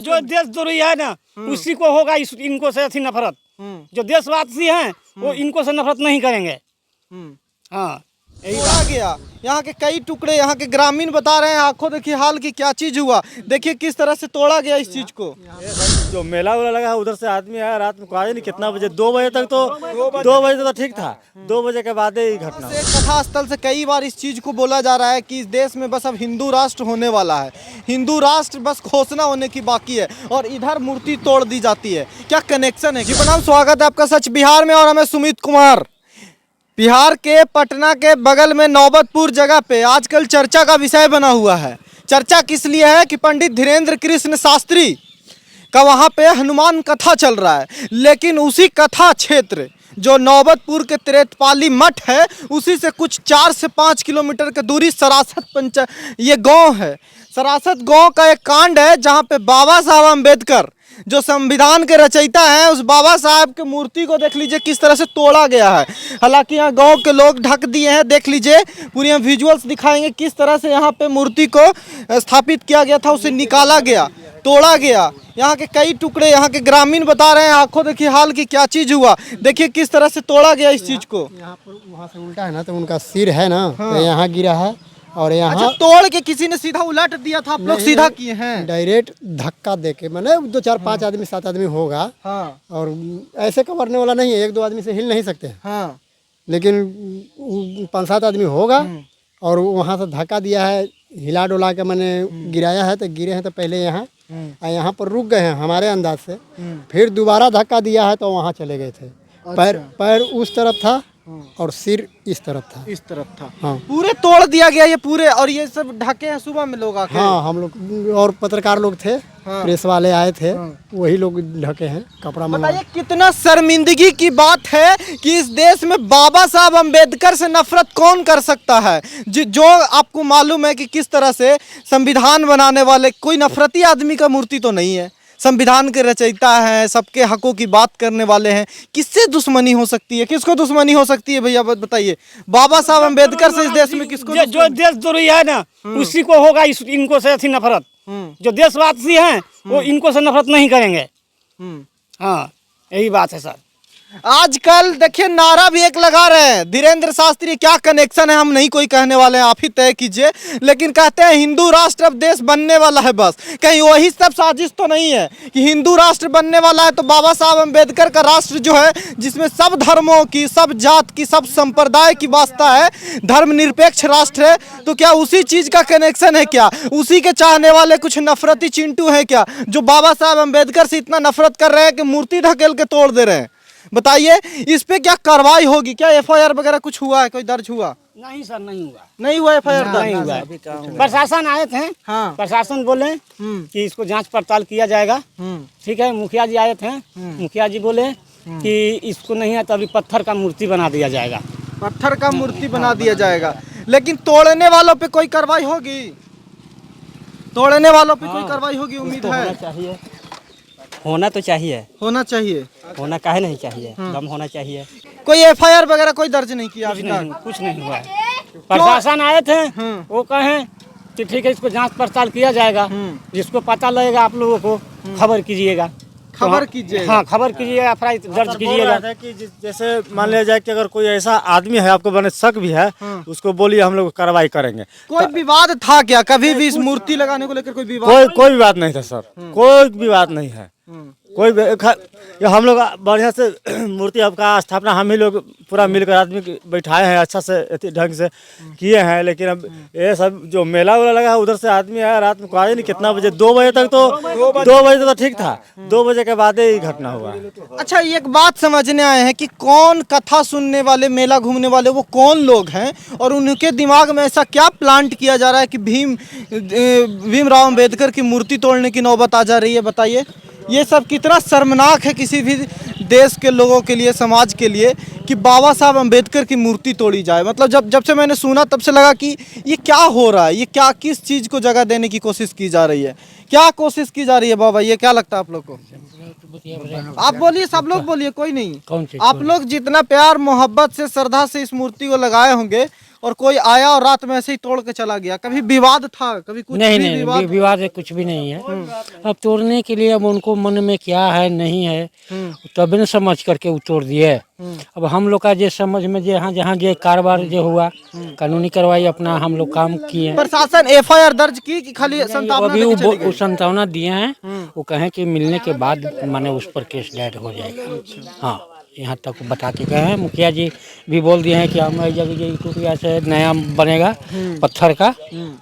जो देशद्रोही है ना उसी को होगा इनको से ऐसी नफरत। जो देशवासी हैं वो इनको से नफरत नहीं करेंगे। हाँ तोड़ा गया। यहाँ के कई टुकड़े, यहाँ के ग्रामीण बता रहे हैं आंखों देखिए हाल की क्या चीज हुआ। देखिए किस तरह से तोड़ा गया इस चीज को। जो मेला वेला लगा है उधर से आदमी आया रात में, कहा नहीं कितना बजे, 2 बजे तक तो 2 बजे तो ठीक था, 2 बजे के बाद ही घटना। कथा स्थल से कई बार इस चीज को बोला जा रहा है कि इस देश में बस अब हिंदू राष्ट्र होने वाला है, हिंदू राष्ट्र बस घोषणा होने की बाकी है और इधर मूर्ति तोड़ दी जाती है। क्या कनेक्शन है? जी प्रणाम, स्वागत है आपका सच बिहार में और हमें सुमित कुमार। बिहार के पटना के बगल में नौबतपुर जगह पे आजकल चर्चा का विषय बना हुआ है। चर्चा किस लिए है कि पंडित धीरेन्द्र कृष्ण शास्त्री का वहाँ पे हनुमान कथा चल रहा है, लेकिन उसी कथा क्षेत्र जो नौबतपुर के त्रेतपाली मठ है उसी से कुछ 4 से 5 किलोमीटर की दूरी सरासत ये गांव है। सरासत गांव का एक कांड है जहाँ पे बाबा साहब अम्बेडकर जो संविधान के रचयिता हैं उस बाबा साहब की मूर्ति को देख लीजिए किस तरह से तोड़ा गया है। हालांकि यहाँ गांव के लोग ढक दिए हैं, देख लीजिए पूरी हम विजुअल्स दिखाएंगे किस तरह से यहाँ पे मूर्ति को स्थापित किया गया था, उसे निकाला गया, तोड़ा गया। यहाँ के कई टुकड़े, यहाँ के ग्रामीण बता रहे हैं आंखों देखिए हाल की क्या चीज हुआ। देखिए किस तरह से तोड़ा गया इस चीज को। यहाँ पर वहाँ से उल्टा है ना, तो उनका सिर है ना, तो यहाँ गिरा है और यहाँ अच्छा, तोड़ के किसी ने सीधा उलट दिया था, आप लोग सीधा किए हैं? डायरेक्ट धक्का देके, मैंने 2 4 5 आदमी 7 आदमी होगा। हाँ। और ऐसे कवरने वाला नहीं है, 1 2 आदमी से हिल नहीं सकते हैं। हाँ। लेकिन 5 7 आदमी होगा और वहाँ से धक्का दिया है, हिला डोला के मैंने गिराया है। तो गिरे हैं तो पहले यहाँ पर रुक गए हैं हमारे अंदाज से, फिर दोबारा धक्का दिया है तो वहाँ चले गए थे। पैर उस तरफ था और सिर इस तरफ था। इस तरफ था। हाँ, पूरे तोड़ दिया गया ये पूरे, और ये सब ढके हैं सुबह में लोग आके। हाँ, हम लोग और पत्रकार लोग थे। हाँ। प्रेस वाले आए थे। हाँ। वही लोग ढके हैं कपड़ा में। बताइए कितना शर्मिंदगी की बात है कि इस देश में बाबा साहब अम्बेडकर से नफरत कौन कर सकता है। जो आपको मालूम है कि किस तरह से संविधान बनाने वाले कोई नफरती आदमी का मूर्ति तो नहीं है, संविधान के रचयिता हैं, सबके हकों की बात करने वाले हैं। किससे दुश्मनी हो सकती है, किसको दुश्मनी हो सकती है भैया बताइए? बाबा साहब अम्बेडकर से इस देश में किसको? जो देशद्रोही है ना उसी को होगा इनको से ऐसी नफरत। जो देशवासी हैं वो इनको से नफरत नहीं करेंगे। हाँ यही बात है सर। आजकल देखिए नारा भी एक लगा रहे हैं धीरेन्द्र शास्त्री। क्या कनेक्शन है हम नहीं कोई कहने वाले हैं, आप ही तय कीजिए। लेकिन कहते हैं हिंदू राष्ट्र अब देश बनने वाला है। बस कहीं वही सब साजिश तो नहीं है कि हिंदू राष्ट्र बनने वाला है तो बाबा साहब अम्बेडकर का राष्ट्र जो है जिसमें सब धर्मों की, सब जात की, सब संप्रदाय की वास्ता है, धर्मनिरपेक्ष राष्ट्र है, तो क्या उसी चीज का कनेक्शन है? क्या उसी के चाहने वाले कुछ नफरती चिंटू है क्या जो बाबा साहब अम्बेडकर से इतना नफरत कर रहे हैं कि मूर्ति ढकेल के तोड़ दे रहे हैं? बताइए इस पे क्या कार्रवाई होगी? क्या FIR वगैरह कुछ हुआ है, कोई दर्ज हुआ? नहीं सर, नहीं हुआ। नहीं हुआ FIR दर्ज? नहीं हुआ। प्रशासन आए थे। हाँ। प्रशासन बोले कि इसको जांच पड़ताल किया जाएगा। ठीक है, मुखिया जी आए थे। मुखिया जी बोले कि इसको नहीं है तो अभी पत्थर का मूर्ति बना दिया जाएगा। पत्थर का मूर्ति बना दिया जाएगा। लेकिन तोड़ने वालों पे कोई कार्रवाई होगी? तोड़ने वालों पे कोई कार्रवाई होगी? उम्मीद है। चाहिए, होना तो चाहिए। होना चाहिए। होना काहे नहीं चाहिए, दम होना चाहिए। कोई FIR वगैरह कोई दर्ज नहीं किया अभी तक? कुछ नहीं हुआ। प्रशासन आए थे, वो कहें कि ठीक है इसको जांच पड़ताल किया जाएगा, जिसको पता लगेगा आप लोगों को खबर कीजिएगा। खबर कीजिए। हाँ खबर कीजिएगा, FIR दर्ज कीजिएगा। कि जैसे मान लिया जाए कि अगर कोई ऐसा आदमी है आपको बने शक भी है, उसको बोलिए, हम लोग कार्रवाई करेंगे। कोई विवाद था क्या कभी भी इस मूर्ति लगाने को लेकर? कोई विवाद? कोई विवाद नहीं था सर, कोई विवाद नहीं है। हम लोग बढ़िया से मूर्ति आपका स्थापना हम ही लोग पूरा मिलकर आदमी बैठाए हैं, अच्छा से ढंग से किए हैं। लेकिन अब ये सब जो मेला वेला लगा है उधर से आदमी आया रात में, कहा नहीं कितना बजे, 2 बजे तक तो 2 बजे तो ठीक था, 2 बजे के बाद ही घटना हुआ। अच्छा, एक बात समझने आए हैं कि कौन कथा सुनने वाले, मेला घूमने वाले वो कौन लोग हैं और उनके दिमाग में ऐसा क्या प्लांट किया जा रहा है कि भीमराव अम्बेडकर की मूर्ति तोड़ने की नौबत आ जा रही है? बताइए ये सब कितना शर्मनाक है किसी भी देश के लोगों के लिए, समाज के लिए, कि बाबा साहब अम्बेडकर की मूर्ति तोड़ी जाए। मतलब जब से मैंने सुना तब से लगा कि ये क्या हो रहा है, ये क्या, किस चीज़ को जगह देने की कोशिश की जा रही है, क्या कोशिश की जा रही है? बाबा ये क्या लगता है आप लोग को? आप बोलिए, सब लोग बोलिए, कोई नहीं। आप लोग जितना प्यार मोहब्बत से, श्रद्धा से इस मूर्ति को लगाए होंगे और कोई आया और रात में ऐसे ही तोड़ के चला गया, कभी विवाद था, कभी कुछ नहीं भी नहीं विवाद? विवाद है, कुछ भी नहीं है। अब तोड़ने के लिए अब उनको मन में क्या है नहीं है तब न समझ करके वो तोड़ दिए। अब हम लोग का जे समझ में जे यहाँ जहाँ जे कारोबार जो हुआ कानूनी कार्रवाई अपना हम लोग काम किए। प्रशासन एफआईआर दर्ज की कि खाली संतावना अभी देके चले वो गए? संतावना दिए हैं, वो कहें कि मिलने के बाद माने उस पर केस दायर हो जाएगा। हाँ यहाँ तक बता के गए हैं। मुखिया जी भी बोल दिए हैं कि हम जगह ये टूटिया से नया बनेगा पत्थर का,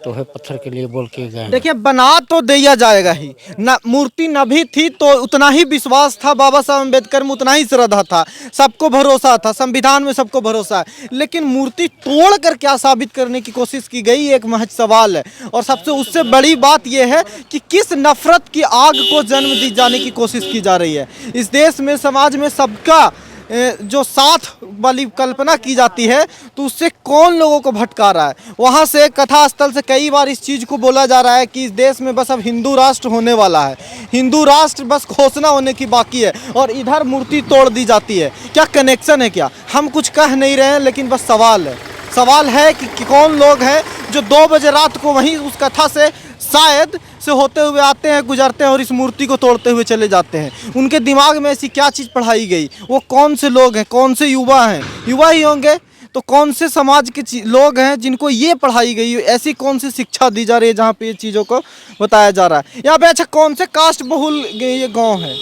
तो है पत्थर के लिए बोल के गए हैं। देखिए बना तो दिया जाएगा ही ना, मूर्ति न भी थी तो उतना ही विश्वास था बाबा साहब अम्बेडकर में, उतना ही श्रद्धा था, सबको भरोसा था, संविधान में सबको भरोसा है। लेकिन मूर्ति तोड़ कर क्या साबित करने की कोशिश की गई, एक महज सवाल है। और सबसे उससे बड़ी बात यह है कि किस नफरत की आग को जन्म दी जाने की कोशिश की जा रही है। इस देश में समाज में सबका जो साथ वाली कल्पना की जाती है, तो उससे कौन लोगों को भटका रहा है। वहाँ से कथा स्थल से कई बार इस चीज़ को बोला जा रहा है कि इस देश में बस अब हिंदू राष्ट्र होने वाला है, हिंदू राष्ट्र बस घोषणा होने की बाकी है, और इधर मूर्ति तोड़ दी जाती है। क्या कनेक्शन है क्या, हम कुछ कह नहीं रहे हैं, लेकिन बस सवाल है कि कौन लोग हैं जो 2 बजे रात को वहीं उस कथा से शायद से होते हुए आते हैं, गुजरते हैं और इस मूर्ति को तोड़ते हुए चले जाते हैं। उनके दिमाग में ऐसी क्या चीज़ पढ़ाई गई, वो कौन से लोग हैं, कौन से युवा हैं, युवा ही होंगे तो कौन से समाज के लोग हैं जिनको ये पढ़ाई गई, ऐसी कौन सी शिक्षा दी जा रही है जहाँ पे ये चीज़ों को बताया जा रहा है। यहाँ पे अच्छा कौन से कास्ट बहुल ये गाँव है?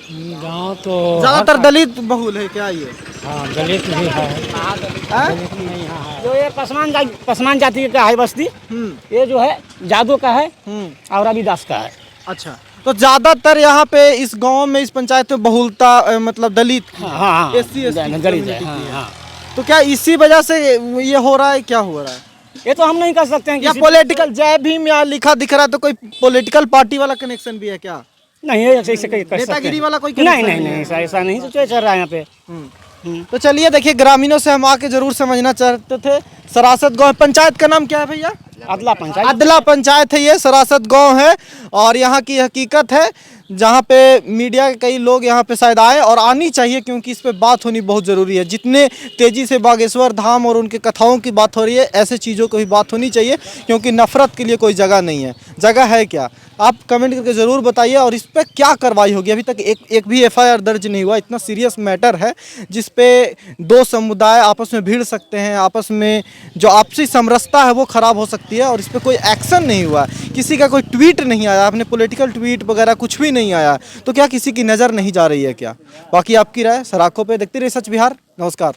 गाँव तो ज़्यादातर दलित बहुल है क्या ये? हाँ दलित भी है। जो ये पसमान जाति का है बस्ती, ये जो है जादू का है और रविदास का है। अच्छा, तो ज्यादातर यहाँ पे इस गांव में, इस पंचायत में बहुलता मतलब दलित, हाँ SC दलित community है, की है। हाँ। तो क्या इसी वजह से ये हो रहा है, क्या हो रहा है? ये तो हम नहीं कर सकते हैं या किसी- पॉलिटिकल जय भीम यहाँ लिखा दिख रहा है, तो कोई पॉलिटिकल पार्टी वाला कनेक्शन भी है क्या? नहीं है ऐसे कर सकते नेतागिरी हैं। वाला कोई नहीं connection नहीं नहीं ऐसा नहीं तो चल रहा है यहाँ पे। तो चलिए देखिए, ग्रामीणों से हम आके जरूर समझना चाहते थे। सरासत गांव, पंचायत का नाम क्या है भैया? अदला पंचायत। अदला पंचायत है ये, सरासत गांव है। और यहाँ की हकीकत है जहाँ पे मीडिया के कई लोग यहाँ पे शायद आए और आनी चाहिए, क्योंकि इस पे बात होनी बहुत ज़रूरी है। जितने तेज़ी से बागेश्वर धाम और उनके कथाओं की बात हो रही है, ऐसे चीज़ों को भी बात होनी चाहिए, क्योंकि नफरत के लिए कोई जगह नहीं है। जगह है क्या, आप कमेंट करके ज़रूर बताइए। और इस पर क्या कार्रवाई होगी, अभी तक एक भी FIR दर्ज नहीं हुआ। इतना सीरियस मैटर है जिस पे 2 समुदाय आपस में भिड़ सकते हैं, आपस में जो आपसी समरसता है वो ख़राब हो सकती है, और इस पर कोई एक्शन नहीं हुआ, किसी का कोई ट्वीट नहीं आया, आपने पॉलिटिकल ट्वीट वगैरह कुछ भी नहीं आया, तो क्या किसी की नज़र नहीं जा रही है क्या? बाकी आपकी राय, सराखों पे देखते रहिए सच बिहार। नमस्कार।